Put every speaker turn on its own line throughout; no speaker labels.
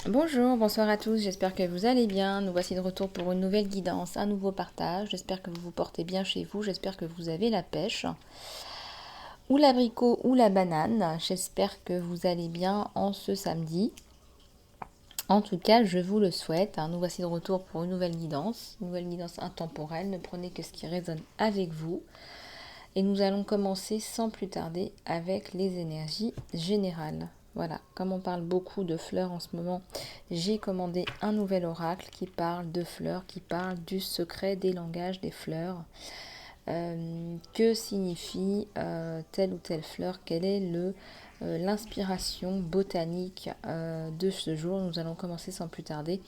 Bonjour, bonsoir à tous, j'espère que vous allez bien. Nous voici de retour pour une nouvelle guidance, un nouveau partage. J'espère que vous vous portez bien chez vous, j'espère que vous avez la pêche, ou l'abricot ou la banane. J'espère que vous allez bien en ce samedi. En tout cas, je vous le souhaite. Nous voici de retour pour une nouvelle guidance intemporelle. Ne prenez que ce qui résonne avec vous. Et nous allons commencer sans plus tarder avec les énergies générales. Voilà, comme on parle beaucoup de fleurs en ce moment, j'ai commandé un nouvel oracle qui parle de fleurs, qui parle du secret des langages des fleurs. Que signifie telle ou telle fleur? Quelle est l'inspiration botanique de ce jour? Nous allons commencer sans plus tarder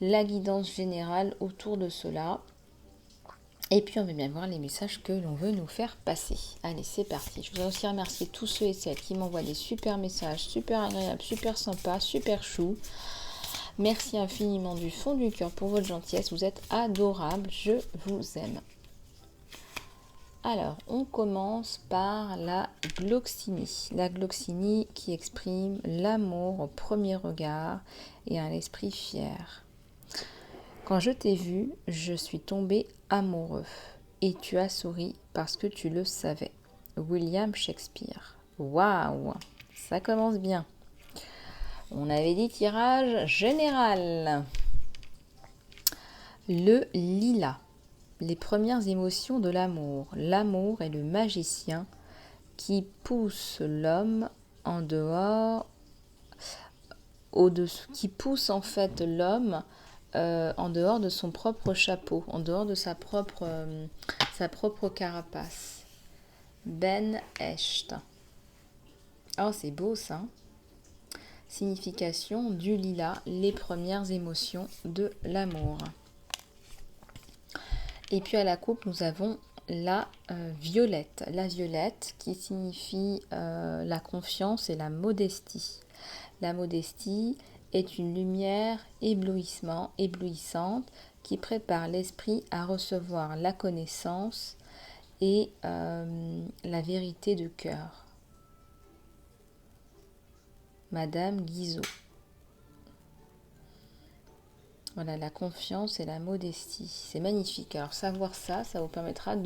la guidance générale autour de cela. Et puis on va bien voir les messages que l'on veut nous faire passer. Allez, c'est parti. Je voudrais aussi remercier tous ceux et celles qui m'envoient des super messages, super agréables, super sympas, super chou. Merci infiniment du fond du cœur pour votre gentillesse. Vous êtes adorables. Je vous aime. Alors, on commence par la gloxinie. La gloxinie qui exprime l'amour au premier regard et un esprit fier. Quand je t'ai vu, je suis tombé amoureux et tu as souri parce que tu le savais. William Shakespeare. Waouh, ça commence bien. On avait dit tirage général. Le lilas. Les premières émotions de l'amour. L'amour est le magicien qui pousse l'homme en dehors, au-dessous, qui pousse en fait l'homme en dehors de son propre chapeau, en dehors de sa propre carapace. Ben Hecht. Oh, c'est beau ça. Signification du lilas, les premières émotions de l'amour. Et puis à la coupe, nous avons la violette. La violette qui signifie la confiance et la modestie. La modestie est une lumière éblouissante qui prépare l'esprit à recevoir la connaissance et la vérité de cœur. Madame Guizot. Voilà, la confiance et la modestie. C'est magnifique. Alors savoir ça, ça vous permettra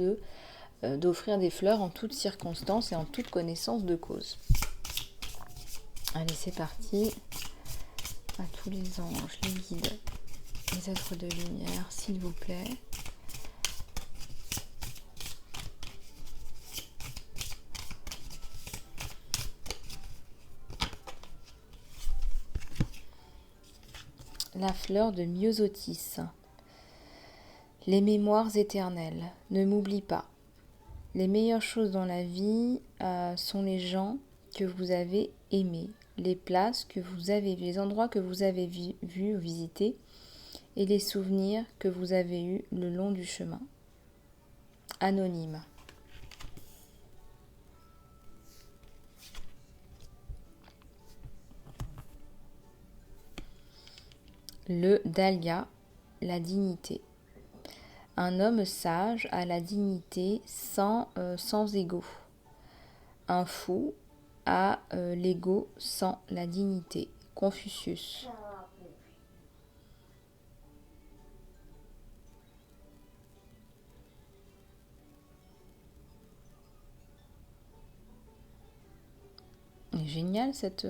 d'offrir des fleurs en toutes circonstances et en toute connaissance de cause. Allez, c'est parti. À tous les anges, les guides, les êtres de lumière, s'il vous plaît. La fleur de myosotis. Les mémoires éternelles. Ne m'oublie pas. Les meilleures choses dans la vie sont les gens que vous avez aimés, les places que vous avez vues, les endroits que vous avez vus ou visités et les souvenirs que vous avez eus le long du chemin. Anonyme. Le dahlia, la dignité. Un homme sage a la dignité sans ego. Un fou a l'ego sans la dignité. Confucius. Génial cette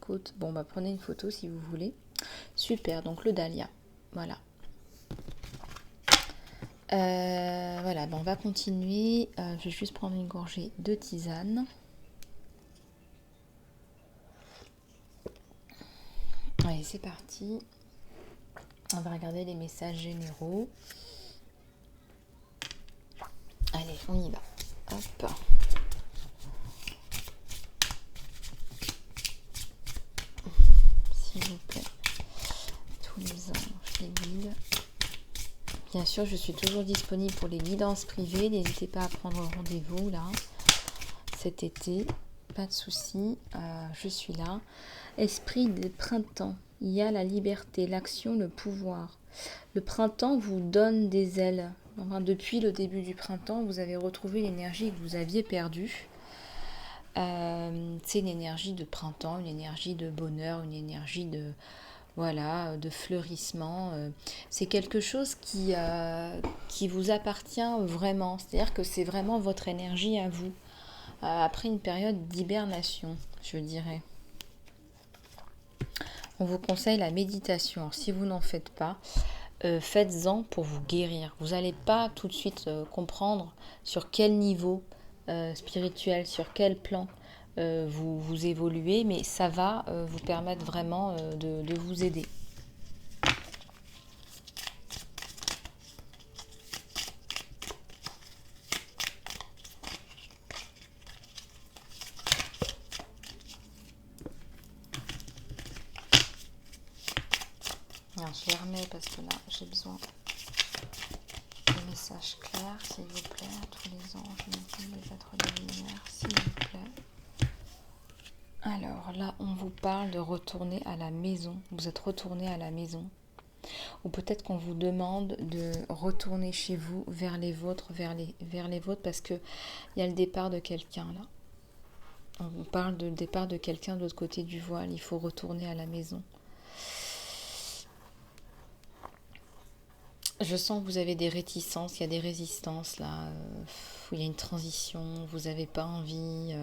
côte. Bon, bah prenez une photo si vous voulez. Super, donc le dahlia. Voilà. Voilà, on va continuer. Je vais juste prendre une gorgée de tisane. Allez, c'est parti. On va regarder les messages généraux. Allez, on y va. Hop. S'il vous plaît. Tous les anges, les guides. Bien sûr, je suis toujours disponible pour les guidances privées. N'hésitez pas à prendre rendez-vous là, cet été. Pas de souci, je suis là. Esprit de printemps. Il y a la liberté, l'action, le pouvoir. Le printemps vous donne des ailes. Enfin, depuis le début du printemps, vous avez retrouvé l'énergie que vous aviez perdue. C'est une énergie de printemps, une énergie de bonheur, une énergie de, voilà, de fleurissement. C'est quelque chose qui vous appartient vraiment. C'est-à-dire que c'est vraiment votre énergie à vous. Après une période d'hibernation, je dirais. On vous conseille la méditation. Alors, si vous n'en faites pas, faites-en pour vous guérir. Vous n'allez pas tout de suite comprendre sur quel niveau spirituel, sur quel plan vous évoluez, mais ça va vous permettre vraiment de vous aider. Alors, je les remets parce que là, j'ai besoin de messages clairs, s'il vous plaît. Tous les anges, les êtres de lumière, s'il vous plaît. Alors là, on vous parle de retourner à la maison. Vous êtes retourné à la maison. Ou peut-être qu'on vous demande de retourner chez vous, vers les vôtres, vers les vôtres, parce qu'il y a le départ de quelqu'un là. On vous parle de départ de quelqu'un de l'autre côté du voile. Il faut retourner à la maison. Je sens que vous avez des réticences, il y a des résistances là, il y a une transition, vous n'avez pas envie,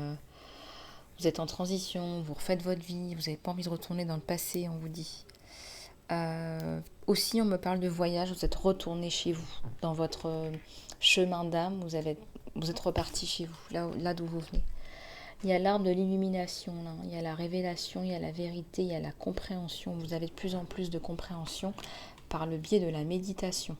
vous êtes en transition, vous refaites votre vie, vous n'avez pas envie de retourner dans le passé, on vous dit. Aussi, on me parle de voyage, vous êtes retourné chez vous, dans votre chemin d'âme, vous êtes reparti chez vous, là d'où vous venez. Il y a l'arbre de l'illumination, là. Il y a la révélation, il y a la vérité, il y a la compréhension. Vous avez de plus en plus de compréhension par le biais de la méditation.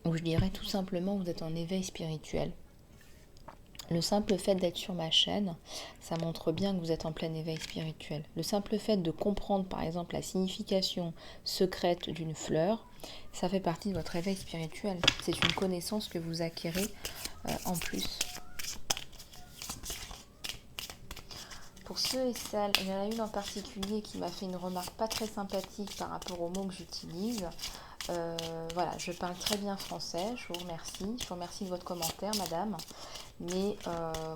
Ou je dirais tout simplement, vous êtes en éveil spirituel. Le simple fait d'être sur ma chaîne, ça montre bien que vous êtes en plein éveil spirituel. Le simple fait de comprendre par exemple la signification secrète d'une fleur, ça fait partie de votre éveil spirituel. C'est une connaissance que vous acquérez en plus. Pour ceux et celles, il y en a une en particulier qui m'a fait une remarque pas très sympathique par rapport aux mots que j'utilise. Voilà, je parle très bien français, je vous remercie. Je vous remercie de votre commentaire, madame. Mais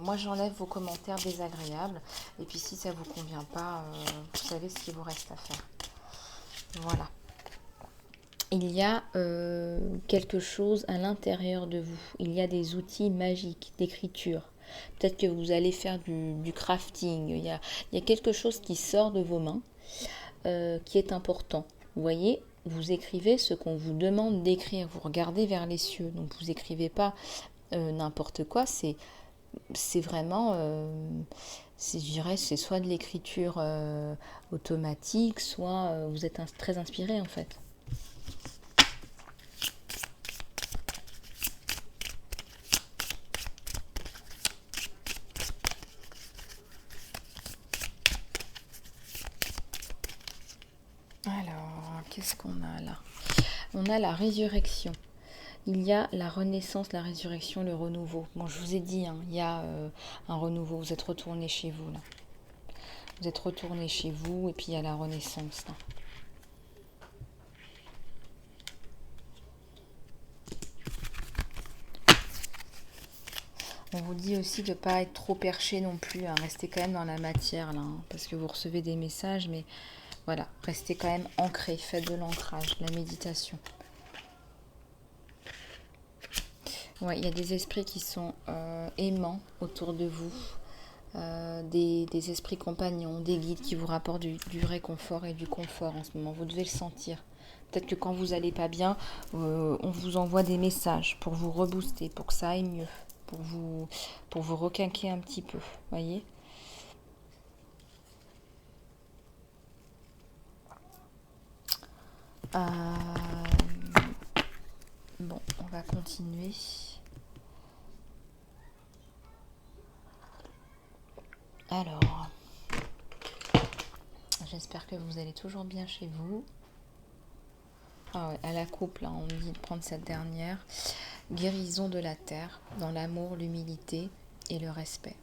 moi, j'enlève vos commentaires désagréables. Et puis, si ça ne vous convient pas, vous savez ce qu'il vous reste à faire. Voilà. Il y a quelque chose à l'intérieur de vous. Il y a des outils magiques d'écriture. Peut-être que vous allez faire du crafting. Il y a quelque chose qui sort de vos mains qui est important. Vous voyez, vous écrivez ce qu'on vous demande d'écrire. Vous regardez vers les cieux. Donc, vous n'écrivez pas n'importe quoi. C'est vraiment, je dirais, c'est soit de l'écriture automatique, soit vous êtes très inspiré en fait. Alors, qu'est-ce qu'on a là? On a la résurrection. Il y a la renaissance, la résurrection, le renouveau. Bon, je vous ai dit, hein, il y a un renouveau. Vous êtes retourné chez vous, là. Vous êtes retourné chez vous, et puis il y a la renaissance, là. On vous dit aussi de ne pas être trop perché non plus, hein. Restez quand même dans la matière, là, hein, parce que vous recevez des messages, mais voilà, restez quand même ancré. Faites de l'ancrage, de la méditation. Ouais, il y a des esprits qui sont aimants autour de vous, des esprits compagnons, des guides qui vous rapportent du réconfort et du confort en ce moment. Vous devez le sentir. Peut-être que quand vous n'allez pas bien, on vous envoie des messages pour vous rebooster, pour que ça aille mieux, pour vous requinquer un petit peu, voyez. Bon, on va continuer. Alors, j'espère que vous allez toujours bien chez vous. Ah ouais, à la coupe, là, on dit de prendre cette dernière. Guérison de la terre, dans l'amour, l'humilité et le respect.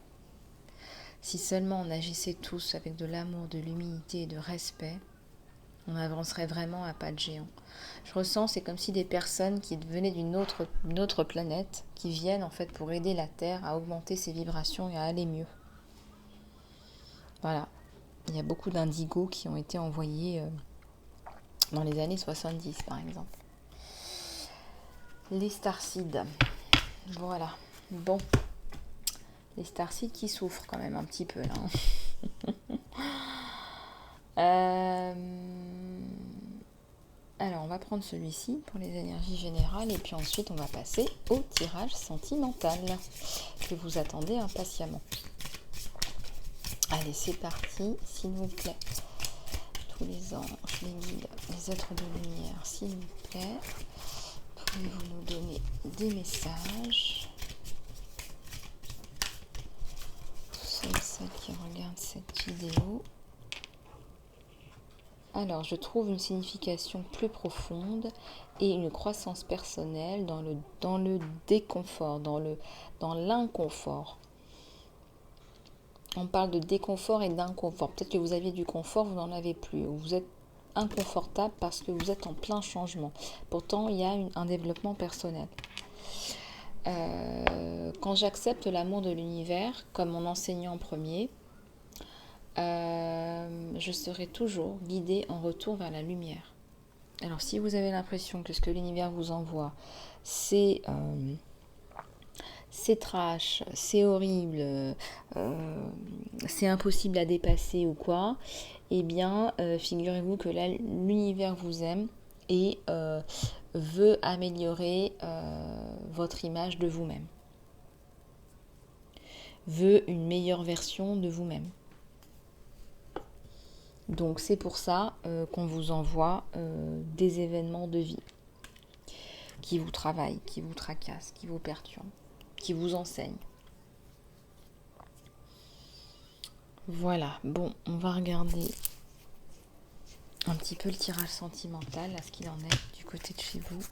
Si seulement on agissait tous avec de l'amour, de l'humilité et de respect, On avancerait vraiment à pas de géant. Je ressens, c'est comme si des personnes qui venaient d'une autre planète, qui viennent en fait pour aider la Terre à augmenter ses vibrations et à aller mieux. Voilà. Il y a beaucoup d'indigos qui ont été envoyés dans les années 70 par exemple. Les starseeds. Voilà. Bon. Les starseeds qui souffrent quand même un petit peu là. Alors on va prendre celui-ci pour les énergies générales et puis ensuite on va passer au tirage sentimental que vous attendez impatiemment. Allez, c'est parti, s'il vous plaît. Tous les anges, les guides, les êtres de lumière, s'il vous plaît. Pouvez-vous nous donner des messages? Ceux et celles qui regardent cette vidéo. Alors, je trouve une signification plus profonde et une croissance personnelle dans le déconfort, dans l'inconfort. On parle de déconfort et d'inconfort. Peut-être que vous aviez du confort, vous n'en avez plus. Vous êtes inconfortable parce que vous êtes en plein changement. Pourtant, il y a un développement personnel. Quand j'accepte l'amour de l'univers comme mon enseignant premier, je serai toujours guidée en retour vers la lumière. Alors, si vous avez l'impression que ce que l'univers vous envoie, c'est trash, c'est horrible, c'est impossible à dépasser ou quoi, eh bien, figurez-vous que là, l'univers vous aime et veut améliorer votre image de vous-même, veut une meilleure version de vous-même. Donc c'est pour ça qu'on vous envoie des événements de vie qui vous travaillent, qui vous tracassent, qui vous perturbent, qui vous enseignent. Voilà, bon, on va regarder un petit peu le tirage sentimental, à ce qu'il en est du côté de chez vous.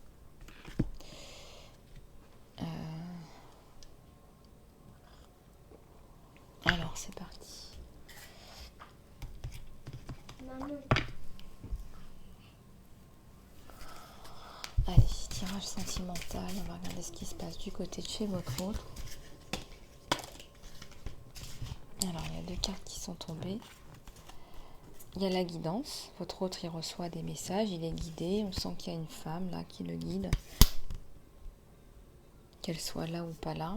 Alors, c'est parti. Allez, tirage sentimental, on va regarder ce qui se passe du côté de chez votre autre. Alors, il y a 2 cartes qui sont tombées. Il y a la guidance. Votre autre, il reçoit des messages, il est guidé. On sent qu'il y a une femme là qui le guide. Qu'elle soit là ou pas là.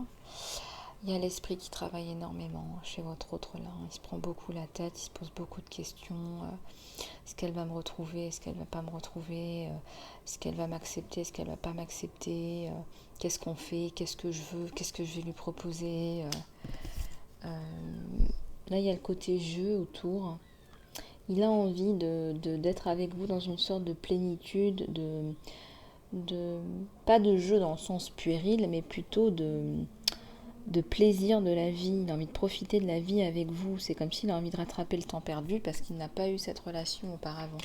Il y a l'esprit qui travaille énormément chez votre autre là. Il se prend beaucoup la tête, il se pose beaucoup de questions. Est-ce qu'elle va me retrouver? Est-ce qu'elle va pas me retrouver? Est-ce qu'elle va m'accepter? Est-ce qu'elle va pas m'accepter? Qu'est-ce qu'on fait? Qu'est-ce que je veux? Qu'est-ce que je vais lui proposer? Là, il y a le côté jeu autour. Il a envie d'être avec vous dans une sorte de plénitude, pas de jeu dans le sens puéril, mais plutôt de plaisir de la vie. Il a envie de profiter de la vie avec vous. C'est comme s'il a envie de rattraper le temps perdu parce qu'il n'a pas eu cette relation auparavant.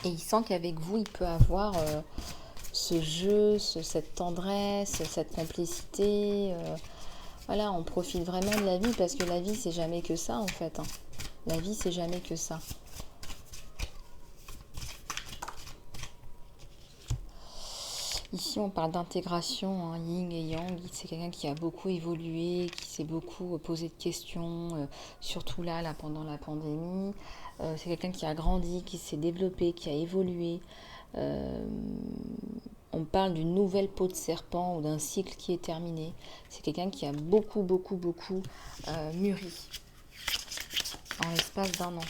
Et il sent qu'avec vous, il peut avoir ce jeu, cette tendresse, cette complicité. Voilà, on profite vraiment de la vie parce que la vie, c'est jamais que ça en fait. La vie, c'est jamais que ça. Ici, on parle d'intégration, yin et yang. C'est quelqu'un qui a beaucoup évolué, qui s'est beaucoup posé de questions, surtout là, pendant la pandémie. C'est quelqu'un qui a grandi, qui s'est développé, qui a évolué. On parle d'une nouvelle peau de serpent ou d'un cycle qui est terminé. C'est quelqu'un qui a beaucoup mûri en l'espace d'1 an.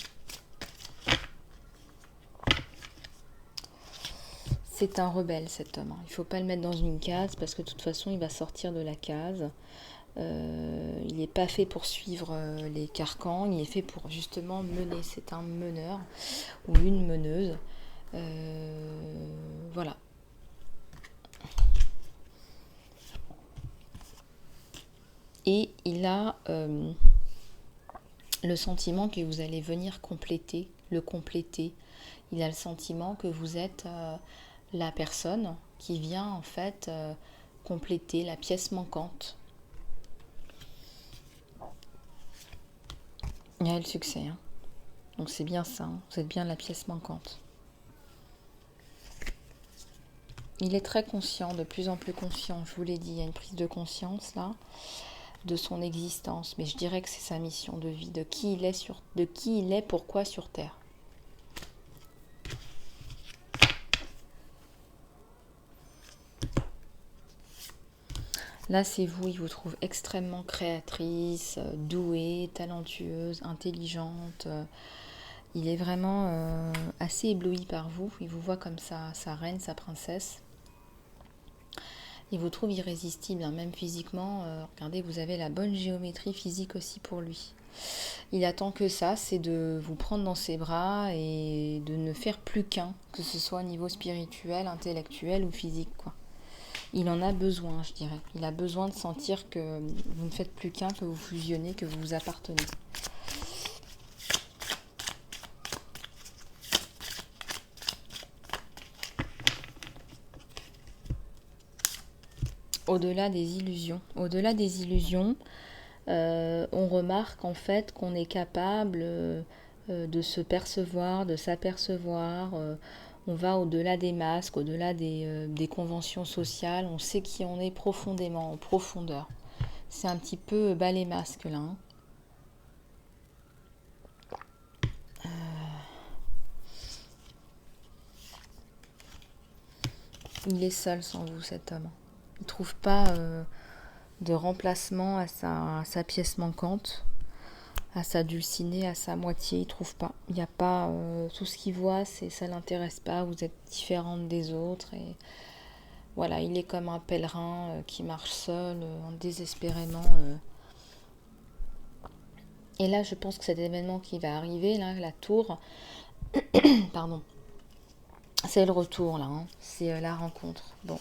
C'est un rebelle cet homme. Il ne faut pas le mettre dans une case parce que de toute façon il va sortir de la case. Il n'est pas fait pour suivre les carcans, il est fait pour justement mener. C'est un meneur ou une meneuse. Voilà. Et il a le sentiment que vous allez venir le compléter. Il a le sentiment que vous êtes la personne qui vient en fait compléter la pièce manquante. Il y a le succès. Donc c'est bien ça, hein. Vous êtes bien la pièce manquante. Il est très conscient, de plus en plus conscient, je vous l'ai dit, il y a une prise de conscience là, de son existence, mais je dirais que c'est sa mission de vie, de qui il est, pourquoi sur Terre. Là, c'est vous, il vous trouve extrêmement créatrice, douée, talentueuse, intelligente. Il est vraiment assez ébloui par vous. Il vous voit comme sa reine, sa princesse. Il vous trouve irrésistible, hein, même physiquement. Regardez, vous avez la bonne géométrie physique aussi pour lui. Il attend que ça, c'est de vous prendre dans ses bras et de ne faire plus qu'un, que ce soit au niveau spirituel, intellectuel ou physique, quoi. Il en a besoin, je dirais. Il a besoin de sentir que vous ne faites plus qu'un, que vous fusionnez, que vous vous appartenez. Au-delà des illusions. Au-delà des illusions, on remarque en fait qu'on est capable de se percevoir, de s'apercevoir. On va au-delà des masques, au-delà des conventions sociales. On sait qui on est profondément, en profondeur. C'est un petit peu bas les masques là, hein. Il est seul sans vous, cet homme. Il ne trouve pas de remplacement à sa pièce manquante, à sa dulcinée, à sa moitié. Il ne trouve pas. Il n'y a pas tout ce qu'il voit, ça l'intéresse pas. Vous êtes différente des autres et voilà, il est comme un pèlerin qui marche seul, désespérément. Et là, je pense que cet événement qui va arriver, là, la tour, pardon, c'est le retour là, hein. C'est la rencontre. Bon.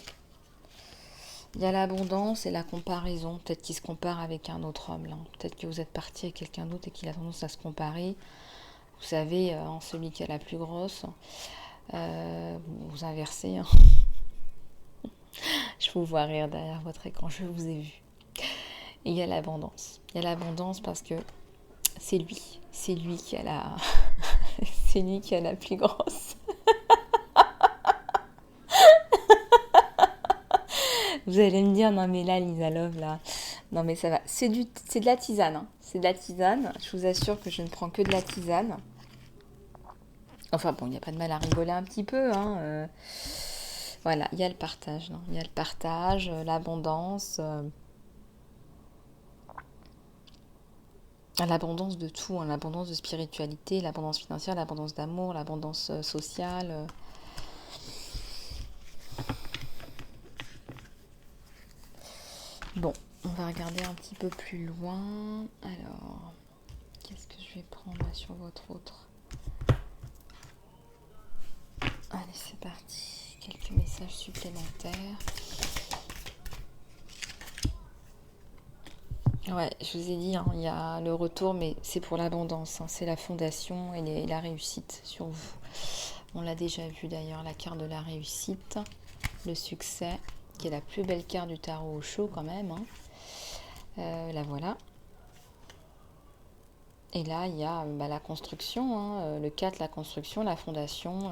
Il y a l'abondance et la comparaison. Peut-être qu'il se compare avec un autre homme là. Peut-être que vous êtes parti avec quelqu'un d'autre et qu'il a tendance à se comparer. Vous savez, en celui qui a la plus grosse. Vous inversez, hein. Je vous vois rire derrière votre écran, je vous ai vu. Et il y a l'abondance. Il y a l'abondance parce que c'est lui. C'est lui qui a la... c'est lui qui a la plus grosse. Vous allez me dire, non mais là, Lisa Love, là, non mais ça va. C'est de la tisane, hein. C'est de la tisane. Je vous assure que je ne prends que de la tisane. Enfin bon, il n'y a pas de mal à rigoler un petit peu, hein. Voilà, il y a le partage, non. Il y a le partage, l'abondance. L'abondance de tout, hein. L'abondance de spiritualité, l'abondance financière, l'abondance d'amour, l'abondance sociale. Bon, on va regarder un petit peu plus loin. Alors, qu'est-ce que je vais prendre là sur votre autre? Allez, c'est parti. Quelques messages supplémentaires. Ouais, je vous ai dit, hein, il y a le retour, mais c'est pour l'abondance, hein. C'est la fondation et la réussite sur vous. On l'a déjà vu d'ailleurs, la carte de la réussite, le succès, qui est la plus belle carte du tarot au chaud quand même, hein. La voilà. Et là, il y a la construction, hein, le 4, la construction, la fondation,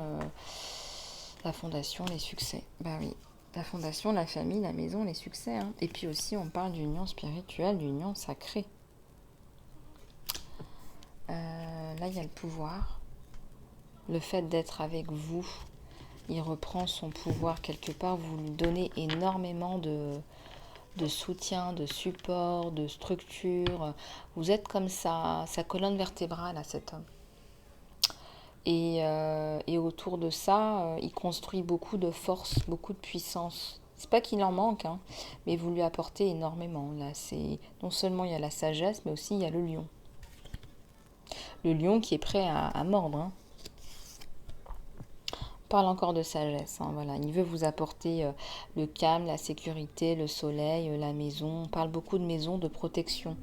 les succès. Bah oui, la fondation, la famille, la maison, les succès, hein. Et puis aussi, on parle d'union spirituelle, d'union sacrée. Là, il y a le pouvoir. Le fait d'être avec vous, il reprend son pouvoir quelque part. Vous lui donnez énormément de soutien, de support, de structure. Vous êtes comme sa colonne vertébrale à cet homme. Et autour de ça, il construit beaucoup de force, beaucoup de puissance. C'est pas qu'il en manque, hein, mais vous lui apportez énormément. Là, non seulement il y a la sagesse, mais aussi il y a le lion. Le lion qui est prêt à mordre, hein. On parle encore de sagesse, hein, voilà. Il veut vous apporter le calme, la sécurité, le soleil, la maison. On parle beaucoup de maison, de protection.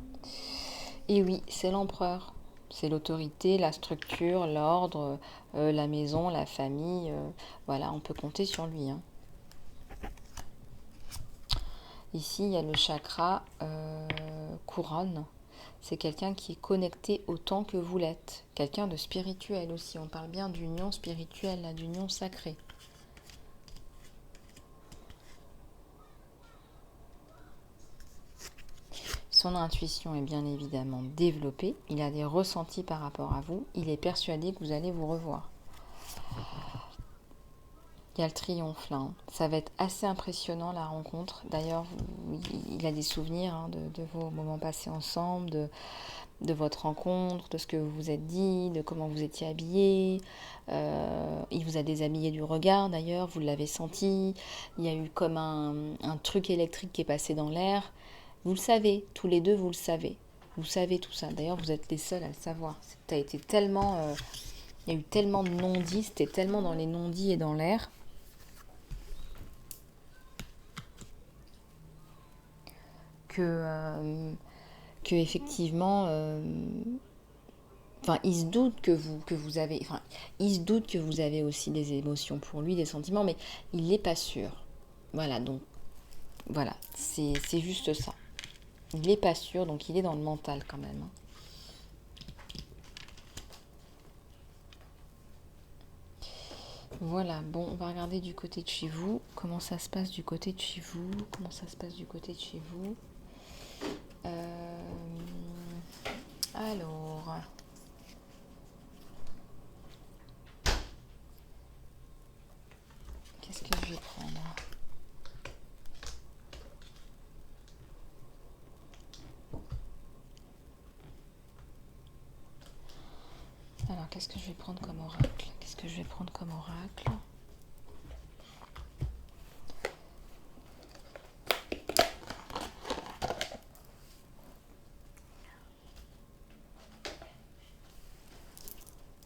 Et oui, c'est l'empereur. C'est l'autorité, la structure, l'ordre, la maison, la famille. Voilà, on peut compter sur lui, hein. Ici, il y a le chakra couronne. c'est quelqu'un qui est connecté autant que vous l'êtes. Quelqu'un de spirituel aussi. On parle bien d'union spirituelle, là, d'union sacrée. Son intuition est bien évidemment développée. Il a des ressentis par rapport à vous. Il est persuadé que vous allez vous revoir. Il y a le triomphe là. Ça va être assez impressionnant la rencontre. D'ailleurs, il a des souvenirs de vos moments passés ensemble, de votre rencontre, de ce que vous vous êtes dit, de comment vous étiez habillés. Il vous a déshabillé du regard d'ailleurs, vous l'avez senti. Il y a eu comme un truc électrique qui est passé dans l'air. Vous le savez, tous les deux, vous le savez. Vous savez tout ça. D'ailleurs, vous êtes les seuls à le savoir. Ça a été tellement, il y a eu tellement de non-dits, c'était tellement dans les non-dits et dans l'air. Que effectivement, il se doute que vous avez, il se doute que vous avez aussi des émotions pour lui, des sentiments, mais il n'est pas sûr. Voilà, donc voilà, c'est juste ça. Il n'est pas sûr, donc il est dans le mental quand même. Voilà, bon, on va regarder du côté de chez vous. Comment ça se passe du côté de chez vous? Comment ça se passe du côté de chez vous? Alors, qu'est-ce que je vais prendre? Alors, qu'est-ce que je vais prendre comme oracle? Qu'est-ce que je vais prendre comme oracle?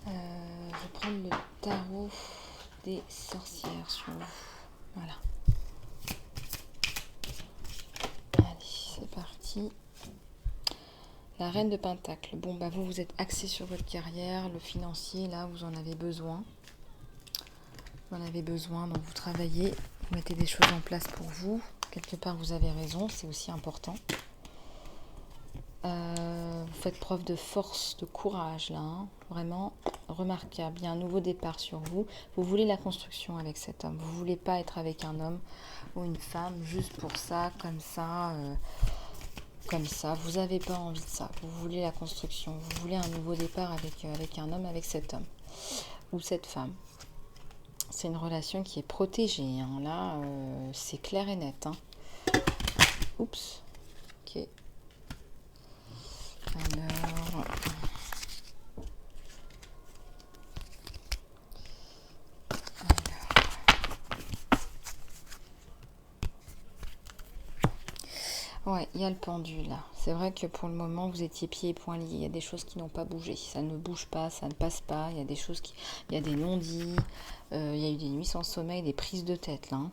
Je vais prendre le tarot des sorcières sur vous. Voilà. Allez, c'est parti. La reine de Pentacle. Bon, bah vous êtes axé sur votre carrière, le financier, là, vous en avez besoin. Vous en avez besoin, donc vous travaillez, vous mettez des choses en place pour vous. Quelque part, vous avez raison, c'est aussi important. Vous faites preuve de force, de courage, là, hein. Vraiment remarquable. Il y a un nouveau départ sur vous. Vous voulez la construction avec cet homme. Vous ne voulez pas être avec un homme ou une femme juste pour ça, comme ça. Vous n'avez pas envie de ça. Vous voulez la construction. Vous voulez un nouveau départ avec un homme, avec cet homme ou cette femme. C'est une relation qui est protégée. Hein. Là, c'est clair et net. Hein. Oups. Ok. Alors... Ouais, il y a le pendu là. C'est vrai que pour le moment, vous étiez pieds et poings liés. Il y a des choses qui n'ont pas bougé. Ça ne bouge pas, ça ne passe pas. Il y a des choses qui... Il y a des non-dits. Il y a eu des nuits sans sommeil, des prises de tête là. Hein.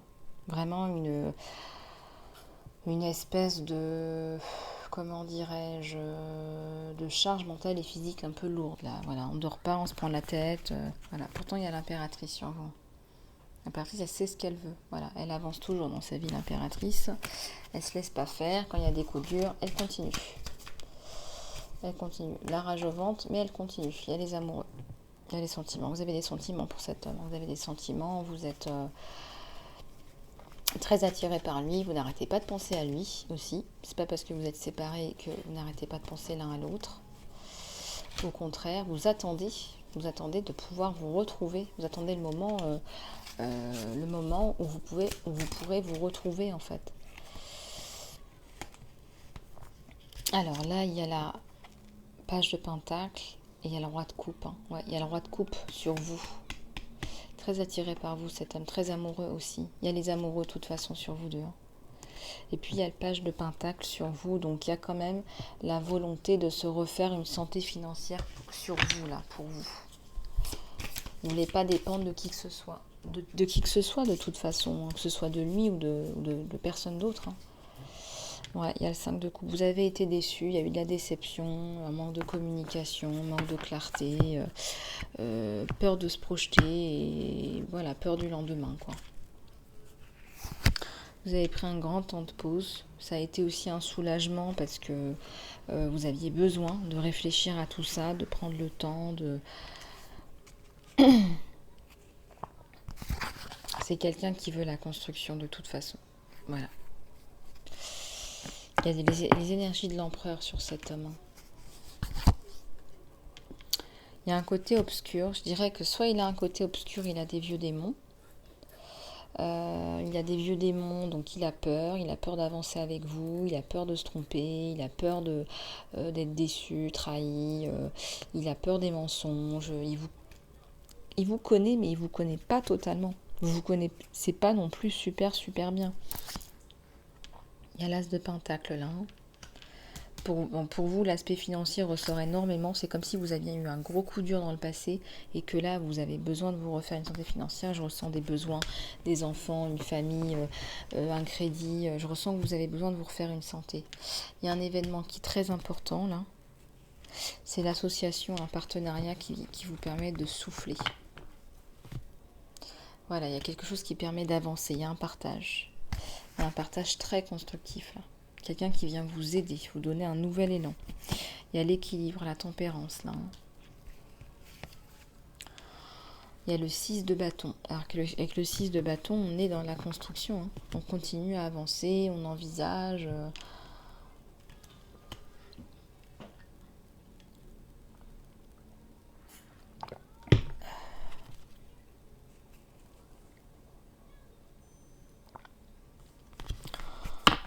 Vraiment une espèce de... Comment dirais-je, de charge mentale et physique un peu lourde là. Voilà, on ne dort pas, on se prend la tête. Voilà. Pourtant, il y a l'impératrice sur vous. L'impératrice, elle sait ce qu'elle veut. Voilà, elle avance toujours dans sa vie, l'impératrice. Elle se laisse pas faire. Quand il y a des coups durs, elle continue. Elle continue. La rage au ventre, mais elle continue. Il y a les amoureux. Il y a les sentiments. Vous avez des sentiments pour cet homme. Vous avez des sentiments. Vous êtes très attiré par lui. Vous n'arrêtez pas de penser à lui aussi. C'est pas parce que vous êtes séparés que vous n'arrêtez pas de penser l'un à l'autre. Au contraire, vous attendez de pouvoir vous retrouver. Vous attendez le moment où vous pourrez vous retrouver en fait. Alors là, il y a la page de Pentacle et il y a le roi de coupe. Hein. Ouais, il y a le roi de coupe sur vous. Très attiré par vous, cet homme, très amoureux aussi. Il y a les amoureux de toute façon sur vous deux. Hein. Et puis il y a le page de Pentacle sur vous, donc il y a quand même la volonté de se refaire une santé financière sur vous, là, pour vous. Vous ne voulez pas dépendre de qui que ce soit. De qui que ce soit de toute façon, hein, que ce soit de lui ou de personne d'autre. Hein. Ouais, il y a le 5 de coupe. Vous avez été déçu, il y a eu de la déception, un manque de communication, un manque de clarté, peur de se projeter et voilà, peur du lendemain, quoi. Vous avez pris un grand temps de pause. Ça a été aussi un soulagement parce que vous aviez besoin de réfléchir à tout ça, de prendre le temps, de... C'est quelqu'un qui veut la construction de toute façon. Voilà. Il y a les énergies de l'empereur sur cet homme. Il y a un côté obscur. Je dirais que soit il a un côté obscur, il a des vieux démons. Il a des vieux démons, donc il a peur d'avancer avec vous, il a peur de se tromper, il a peur d'être déçu, trahi, il a peur des mensonges, il vous connaît, mais il vous connaît pas totalement. Vous connaissez pas non plus super bien. Il y a l'as de pentacle là. Pour vous, l'aspect financier ressort énormément. C'est comme si vous aviez eu un gros coup dur dans le passé et que là, vous avez besoin de vous refaire une santé financière. Je ressens des besoins, des enfants, une famille, un crédit. Je ressens que vous avez besoin de vous refaire une santé. Il y a un événement qui est très important là. C'est l'association, un partenariat qui vous permet de souffler. Voilà, il y a quelque chose qui permet d'avancer. Il y a un partage. Il y a un partage très constructif là. Quelqu'un qui vient vous aider, vous donner un nouvel élan. Il y a l'équilibre, la tempérance là. Il y a le 6 de bâton. Alors qu'avec le 6 de bâton, on est dans la construction. On continue à avancer, on envisage.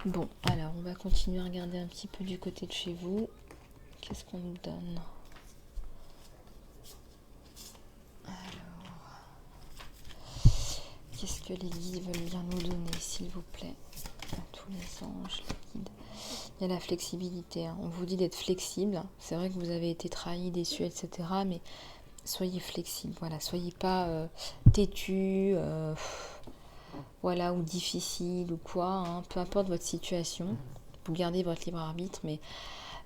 Bon, alors on va continuer à regarder un petit peu du côté de chez vous. Qu'est-ce qu'on nous donne ? Alors, qu'est-ce que les guides veulent bien nous donner, s'il vous plaît ? À tous les anges, les guides. Il y a la flexibilité. On vous dit d'être flexible. C'est vrai que vous avez été trahi, déçu, etc. Mais soyez flexible. Voilà, soyez pas têtu. Voilà, ou difficile ou quoi, peu importe votre situation, vous gardez votre libre arbitre, mais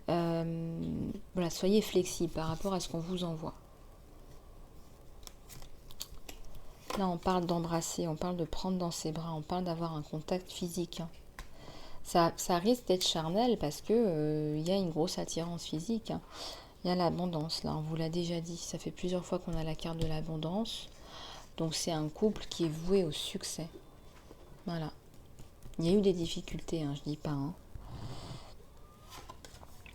voilà, soyez flexible par rapport à ce qu'on vous envoie. Là, on parle d'embrasser, on parle de prendre dans ses bras, on parle d'avoir un contact physique. Ça risque d'être charnel parce que y a une grosse attirance physique. Il y a l'abondance, là, on vous l'a déjà dit, ça fait plusieurs fois qu'on a la carte de l'abondance. Donc c'est un couple qui est voué au succès. Voilà. Il y a eu des difficultés, je dis pas.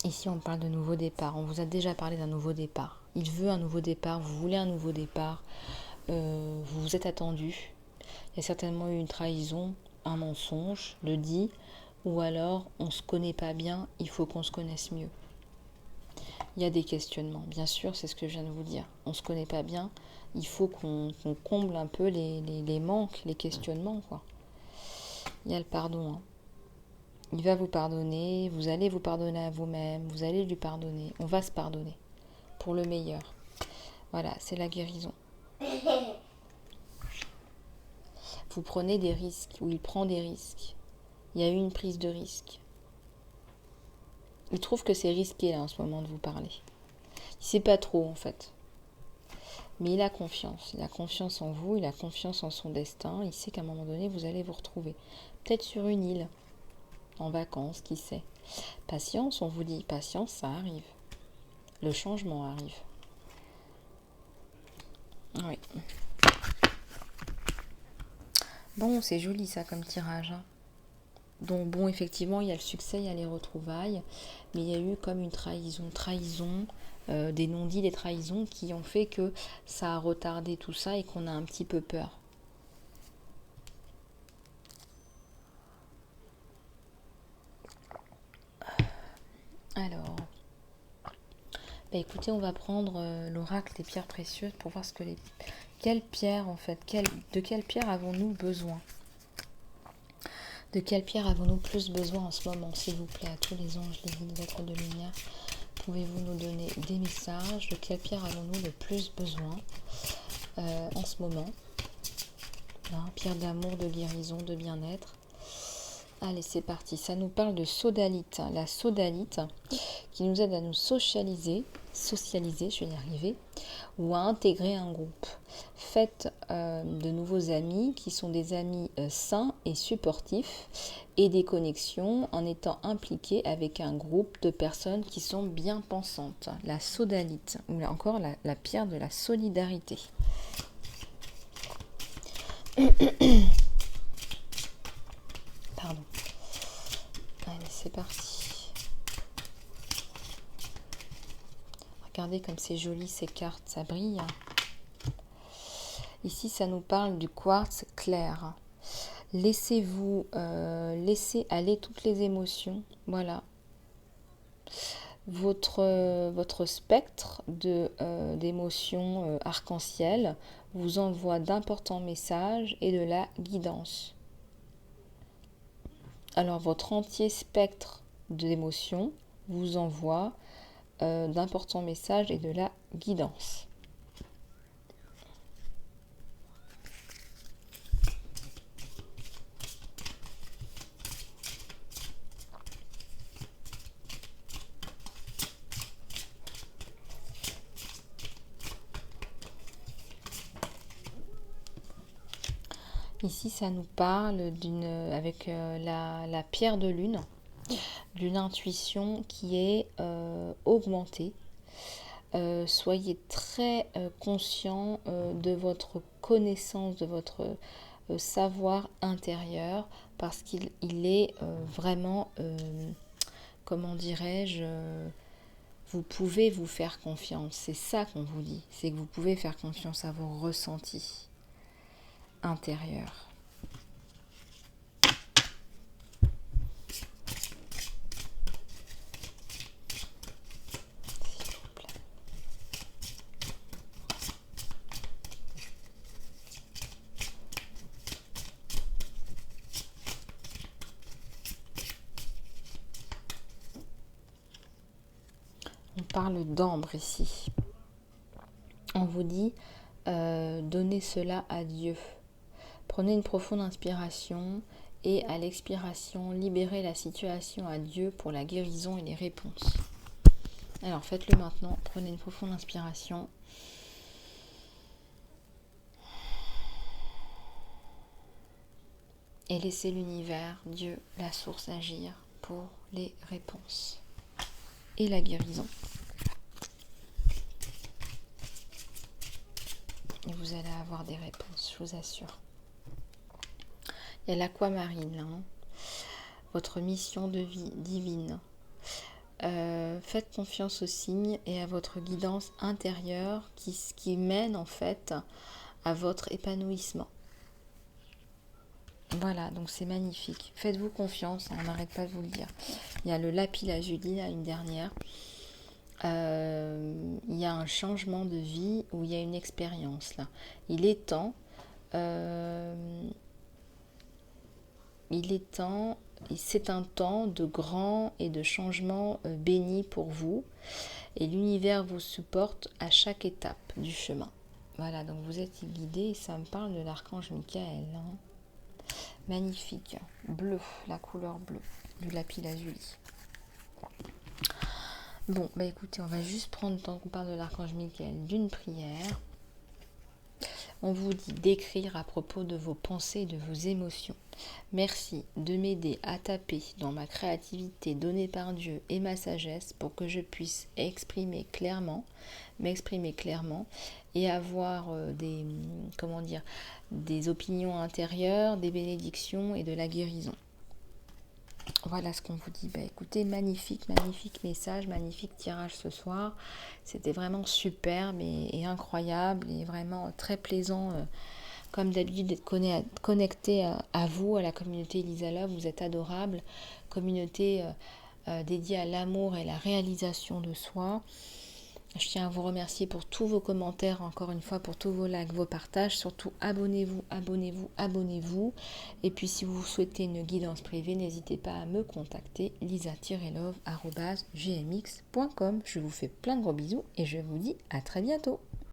Ici, on parle de nouveau départ. On vous a déjà parlé d'un nouveau départ. Il veut un nouveau départ, vous voulez un nouveau départ. Vous vous êtes attendu. Il y a certainement eu une trahison, un mensonge, le dit. Ou alors, on ne se connaît pas bien, il faut qu'on se connaisse mieux. Il y a des questionnements. Bien sûr, c'est ce que je viens de vous dire. On ne se connaît pas bien. Il faut qu'on comble un peu les manques, les questionnements, quoi. Il y a le pardon. Il va vous pardonner, vous allez vous pardonner à vous-même, vous allez lui pardonner. On va se pardonner pour le meilleur. Voilà, c'est la guérison. Vous prenez des risques, ou il prend des risques. Il y a eu une prise de risque. Il trouve que c'est risqué là en ce moment de vous parler. Il ne sait pas trop en fait. Mais il a confiance. Il a confiance en vous, il a confiance en son destin. Il sait qu'à un moment donné, vous allez vous retrouver. Peut-être sur une île, en vacances, qui sait. Patience, on vous dit, patience, ça arrive. Le changement arrive. Oui. Bon, c'est joli ça comme tirage. Donc bon, effectivement, il y a le succès, il y a les retrouvailles. Mais il y a eu comme une trahison, des non-dits, des trahisons qui ont fait que ça a retardé tout ça et qu'on a un petit peu peur. Alors, écoutez, on va prendre l'oracle des pierres précieuses pour voir quelle pierre en fait, de quelle pierre avons-nous besoin ? De quelle pierre avons-nous plus besoin en ce moment, s'il vous plaît, à tous les anges, les guides, les êtres de lumière ? Pouvez-vous nous donner des messages ? De quelle pierre avons-nous le plus besoin en ce moment ? Pierre d'amour, de guérison, de bien-être. Allez, c'est parti. Ça nous parle de sodalite. La sodalite qui nous aide à nous socialiser, je vais y arriver, ou à intégrer un groupe. Faites de nouveaux amis qui sont des amis sains et supportif et des connexions en étant impliqué avec un groupe de personnes qui sont bien pensantes. La sodalite, ou là encore la pierre de la solidarité. Pardon. Allez, c'est parti. Regardez comme c'est joli ces cartes, ça brille. Ici, ça nous parle du quartz clair. Laissez aller toutes les émotions. Voilà. Votre spectre d'émotions arc-en-ciel vous envoie d'importants messages et de la guidance. Alors, votre entier spectre d'émotions vous envoie d'importants messages et de la guidance. Ici, ça nous parle avec la pierre de lune, d'une intuition qui est augmentée. Soyez très conscient de votre connaissance, de votre savoir intérieur, parce qu'il est vraiment, comment dirais-je, vous pouvez vous faire confiance. C'est ça qu'on vous dit, c'est que vous pouvez faire confiance à vos ressentis intérieurs. On parle d'ambre ici. On vous dit, donnez cela à Dieu. Prenez une profonde inspiration et à l'expiration, libérez la situation à Dieu pour la guérison et les réponses. Alors faites-le maintenant, prenez une profonde inspiration. Et laissez l'univers, Dieu, la source agir pour les réponses et la guérison. Et vous allez avoir des réponses, je vous assure. Il y a l'aquamarine, hein, votre mission de vie divine. Faites confiance aux signes et à votre guidance intérieure qui mène en fait à votre épanouissement. Voilà, donc c'est magnifique. Faites-vous confiance, on n'arrête pas de vous le dire. Il y a le lapis lazuli, là, une dernière. Il y a un changement de vie où il y a une expérience là. Il est temps, c'est un temps de grand et de changement béni pour vous. Et l'univers vous supporte à chaque étape du chemin. Voilà, donc vous êtes guidé et ça me parle de l'archange Michael. Hein. Magnifique, bleu, la couleur bleue du lapis lazuli. Bon, bah écoutez, on va juste prendre le temps qu'on parle de l'archange Michael d'une prière. On vous dit d'écrire à propos de vos pensées et de vos émotions. Merci de m'aider à taper dans ma créativité donnée par Dieu et ma sagesse pour que je puisse m'exprimer clairement et avoir des opinions intérieures, des bénédictions et de la guérison. Voilà ce qu'on vous dit. Bah, écoutez, magnifique message, magnifique tirage ce soir. C'était vraiment superbe et incroyable et vraiment très plaisant, comme d'habitude, d'être connecté à vous, à la communauté Elisa Love. Vous êtes adorable. Communauté dédiée à l'amour et la réalisation de soi. Je tiens à vous remercier pour tous vos commentaires, encore une fois, pour tous vos likes, vos partages. Surtout, abonnez-vous. Et puis, si vous souhaitez une guidance privée, n'hésitez pas à me contacter, lisa-love@gmx.com. Je vous fais plein de gros bisous et je vous dis à très bientôt.